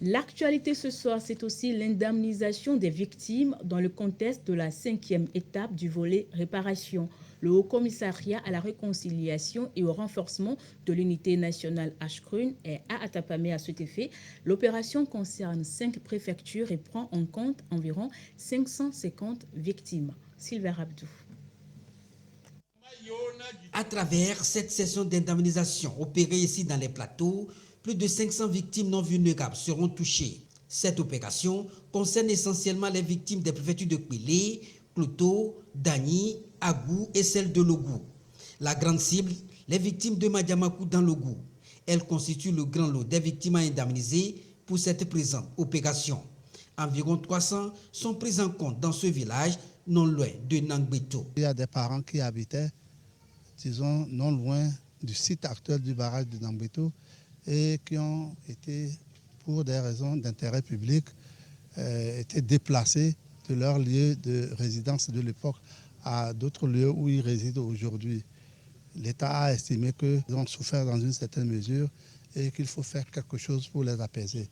L'actualité ce soir, c'est aussi l'indemnisation des victimes dans le contexte de la 5e étape du volet réparation. Le Haut Commissariat à la réconciliation et au renforcement de l'unité nationale Ashkrun est à Atapamé à cet effet. L'opération concerne 5 préfectures et prend en compte environ 550 victimes. Sylvain Rabdou. À travers cette session d'indemnisation opérée ici dans les plateaux, plus de 500 victimes non vulnérables seront touchées. Cette opération concerne essentiellement les victimes des préfectures de Kpélé, Kloto, Dagny, Agou et celle de Logou. La grande cible, les victimes de Madiamakou dans Logou. Elles constituent le grand lot des victimes à indemniser pour cette présente opération. Environ 300 sont prises en compte dans ce village non loin de Nangbeto. Il y a des parents qui habitaient, disons, non loin du site actuel du barrage de Nangbeto et qui ont été, pour des raisons d'intérêt public, été déplacés de leur lieu de résidence de l'époque à d'autres lieux où ils résident aujourd'hui. L'État a estimé qu'ils ont souffert dans une certaine mesure et qu'il faut faire quelque chose pour les apaiser.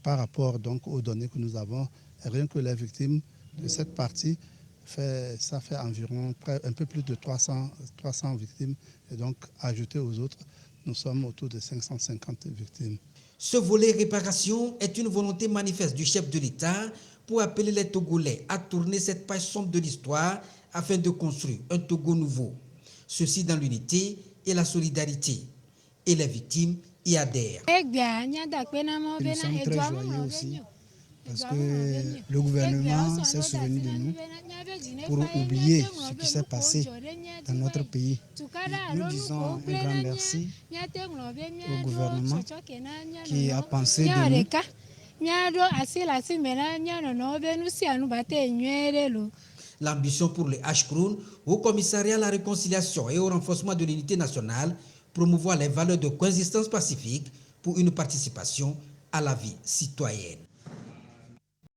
Par rapport donc aux données que nous avons, rien que les victimes de cette partie, ça fait environ un peu plus de 300 victimes. Et donc, ajouté aux autres, nous sommes autour de 550 victimes. Ce volet réparation est une volonté manifeste du chef de l'État pour appeler les Togolais à tourner cette page sombre de l'histoire afin de construire un Togo nouveau. Ceci dans l'unité et la solidarité. Et les victimes y adhèrent. Nous sommes très joyeux aussi parce que le gouvernement s'est souvenu de nous pour oublier ce qui s'est passé dans notre pays. Nous disons un grand merci au gouvernement qui a pensé de nous. L'ambition pour le Ashkrun, au commissariat à la réconciliation et au renforcement de l'unité nationale, promouvoir les valeurs de coexistence pacifique pour une participation à la vie citoyenne.